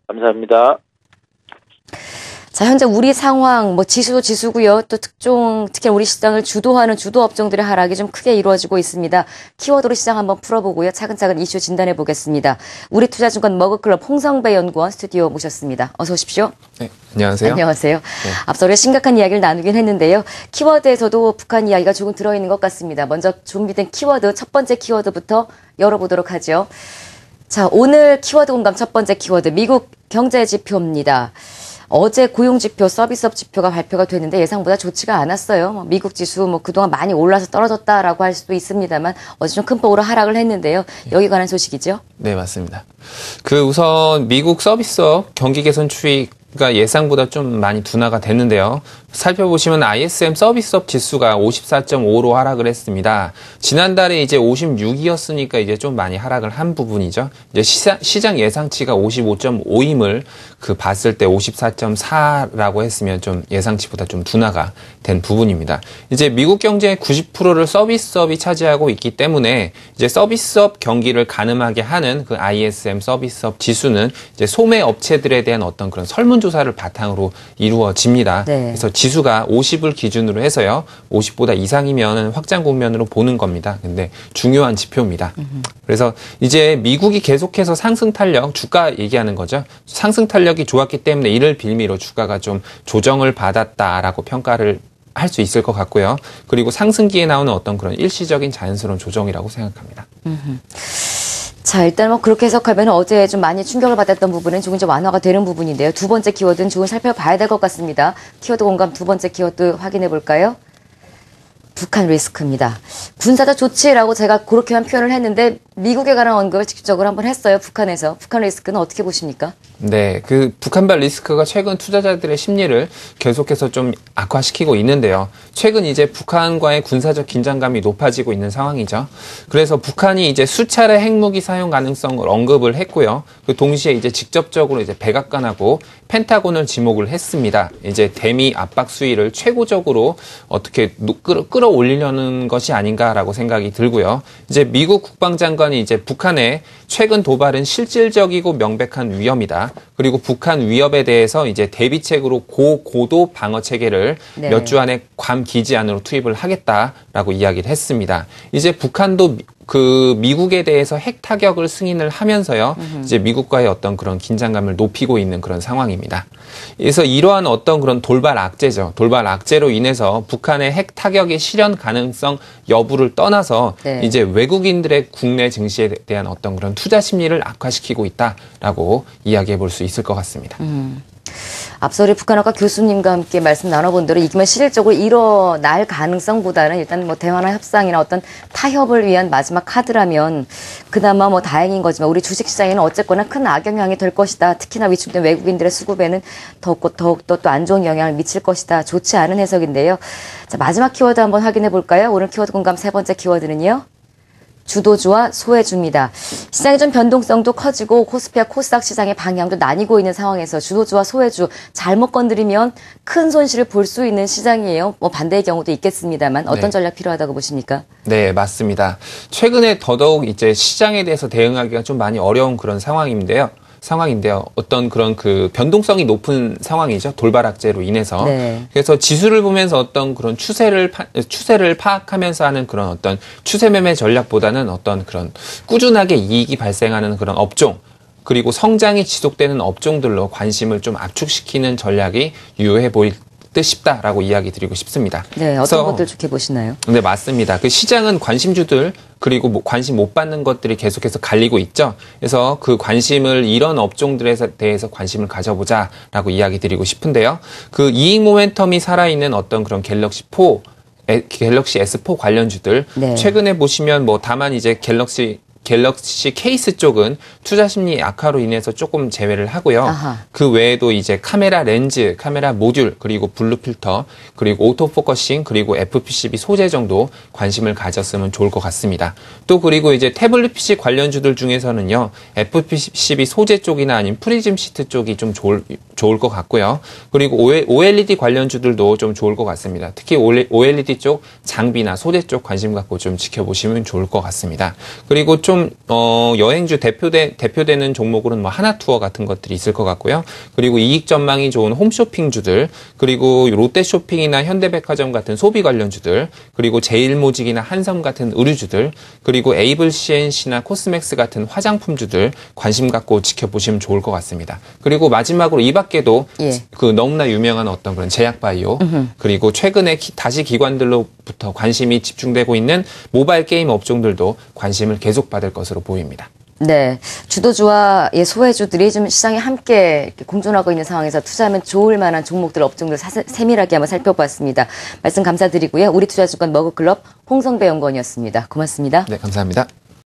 감사합니다. 자, 현재 우리 상황, 지수도 지수고요. 또 특히 우리 시장을 주도하는 주도 업종들의 하락이 좀 크게 이루어지고 있습니다. 키워드로 시장 한번 풀어보고요. 차근차근 이슈 진단해 보겠습니다. 우리 투자증권 머그클럽 홍성배 연구원 스튜디오 모셨습니다. 어서 오십시오. 네, 안녕하세요. 안녕하세요. 네. 앞서 우리가 심각한 이야기를 나누긴 했는데요. 키워드에서도 북한 이야기가 조금 들어있는 것 같습니다. 먼저 준비된 키워드, 첫 번째 키워드부터 열어보도록 하죠. 자, 오늘 키워드 공감 첫 번째 키워드, 미국 경제 지표입니다. 어제 고용지표, 서비스업 지표가 발표가 됐는데 예상보다 좋지가 않았어요. 미국 지수 그동안 많이 올라서 떨어졌다라고 할 수도 있습니다만 어제 좀 큰 폭으로 하락을 했는데요. 여기 관한 소식이죠? 네, 맞습니다. 우선 미국 서비스업 경기 개선 추이가 예상보다 좀 많이 둔화가 됐는데요. 살펴보시면 ISM 서비스업 지수가 54.5로 하락을 했습니다. 지난달에 이제 56이었으니까 이제 좀 많이 하락을 한 부분이죠. 이제 시장 예상치가 55.5임을 봤을 때 54.4라고 했으면 좀 예상치보다 좀 둔화가 된 부분입니다. 이제 미국 경제의 90%를 서비스업이 차지하고 있기 때문에 이제 서비스업 경기를 가늠하게 하는 그 ISM 서비스업 지수는 이제 소매 업체들에 대한 어떤 그런 설문조사를 바탕으로 이루어집니다. 네. 그래서 지수가 50을 기준으로 해서요. 50보다 이상이면 확장 국면으로 보는 겁니다. 근데 중요한 지표입니다. 그래서 이제 미국이 계속해서 상승 탄력, 주가 얘기하는 거죠. 상승 탄력이 좋았기 때문에 이를 빌미로 주가가 좀 조정을 받았다라고 평가를 할 수 있을 것 같고요. 그리고 상승기에 나오는 어떤 그런 일시적인 자연스러운 조정이라고 생각합니다. 자, 일단 그렇게 해석하면 어제 좀 많이 충격을 받았던 부분은 조금 이제 완화가 되는 부분인데요. 두 번째 키워드는 조금 살펴봐야 될 것 같습니다. 키워드 공감 두 번째 키워드 확인해 볼까요? 북한 리스크입니다. 군사적 조치라고 제가 그렇게만 표현을 했는데 미국에 관한 언급을 직접적으로 한번 했어요. 북한에서. 북한 리스크는 어떻게 보십니까? 네, 북한발 리스크가 최근 투자자들의 심리를 계속해서 좀 악화시키고 있는데요. 최근 이제 북한과의 군사적 긴장감이 높아지고 있는 상황이죠. 그래서 북한이 이제 수차례 핵무기 사용 가능성을 언급을 했고요. 동시에 이제 직접적으로 이제 백악관하고 펜타곤을 지목을 했습니다. 이제 대미 압박 수위를 최고적으로 어떻게 끌어올리려는 것이 아닌가라고 생각이 들고요. 이제 미국 국방장관이 이제 북한의 최근 도발은 실질적이고 명백한 위험이다. 그리고 북한 위협에 대해서 이제 대비책으로 고고도 방어 체계를 네. 몇 주 안에 괌 기지 안으로 투입을 하겠다라고 이야기를 했습니다. 이제 북한도 미국에 대해서 핵 타격을 승인을 하면서요. 이제 미국과의 어떤 그런 긴장감을 높이고 있는 그런 상황입니다. 그래서 이러한 어떤 그런 돌발 악재죠. 돌발 악재로 인해서 북한의 핵 타격의 실현 가능성 여부를 떠나서 네. 이제 외국인들의 국내 증시에 대한 어떤 그런 투자 심리를 악화시키고 있다라고 이야기해 볼 수 있을 것 같습니다. 앞서 우리 북한학과 교수님과 함께 말씀 나눠본 대로 이기면 실질적으로 일어날 가능성보다는 일단 대화나 협상이나 어떤 타협을 위한 마지막 카드라면 그나마 다행인 거지만 우리 주식시장에는 어쨌거나 큰 악영향이 될 것이다. 특히나 위축된 외국인들의 수급에는 더욱더 또 안 좋은 영향을 미칠 것이다. 좋지 않은 해석인데요. 자, 마지막 키워드 한번 확인해 볼까요? 오늘 키워드 공감 세 번째 키워드는요. 주도주와 소외주입니다. 시장의 좀 변동성도 커지고 코스피와 코스닥 시장의 방향도 나뉘고 있는 상황에서 주도주와 소외주 잘못 건드리면 큰 손실을 볼 수 있는 시장이에요. 반대의 경우도 있겠습니다만 어떤 네. 전략 필요하다고 보십니까? 네, 맞습니다. 최근에 더더욱 이제 시장에 대해서 대응하기가 좀 많이 어려운 그런 상황인데요. 어떤 그런 변동성이 높은 상황이죠. 돌발 악재로 인해서. 네. 그래서 지수를 보면서 어떤 그런 추세를 파악하면서 하는 그런 어떤 추세 매매 전략보다는 어떤 그런 꾸준하게 이익이 발생하는 그런 업종, 그리고 성장이 지속되는 업종들로 관심을 좀 압축시키는 전략이 유효해 보일 듯 싶다라고 이야기 드리고 싶습니다. 네, 어떤 것들 좋게 보시나요? 네, 맞습니다. 시장은 관심주들 그리고 관심 못 받는 것들이 계속해서 갈리고 있죠. 그래서 그 관심을 이런 업종들에 대해서 관심을 가져보자라고 이야기 드리고 싶은데요. 이익 모멘텀이 살아있는 어떤 그런 갤럭시 S4 관련주들 네. 최근에 보시면 다만 이제 갤럭시 케이스 쪽은 투자 심리 악화로 인해서 조금 제외를 하고요. 아하. 그 외에도 이제 카메라 렌즈, 카메라 모듈, 그리고 블루 필터, 그리고 오토포커싱, 그리고 FPCB 소재 정도 관심을 가졌으면 좋을 것 같습니다. 또 그리고 이제 태블릿 PC 관련주들 중에서는요, FPCB 소재 쪽이나 아니면 프리즘 시트 쪽이 좀 좋을 것 같고요. 그리고 OLED 관련주들도 좀 좋을 것 같습니다. 특히 OLED 쪽 장비나 소재 쪽 관심 갖고 좀 지켜보시면 좋을 것 같습니다. 그리고 좀 여행주 대표되는 종목으로는 뭐 하나투어 같은 것들이 있을 것 같고요. 그리고 이익 전망이 좋은 홈쇼핑주들, 그리고 롯데쇼핑이나 현대백화점 같은 소비 관련주들, 그리고 제일모직이나 한섬 같은 의류주들, 그리고 에이블 CNC나 코스맥스 같은 화장품주들 관심 갖고 지켜보시면 좋을 것 같습니다. 그리고 마지막으로 이 밖에도 예. 그 너무나 유명한 어떤 그런 제약바이오, 그리고 최근에 다시 기관들로부터 관심이 집중되고 있는 모바일 게임 업종들도 관심을 계속 받을 것으로 보입니다. 네, 주도주와 소외주들이 좀 시장에 함께 이렇게 공존하고 있는 상황에서 투자하면 좋을 만한 종목들, 업종들 세밀하게 한번 살펴봤습니다. 말씀 감사드리고요. 우리 투자주간 머그클럽 홍성배 연구원이었습니다. 고맙습니다. 네, 감사합니다.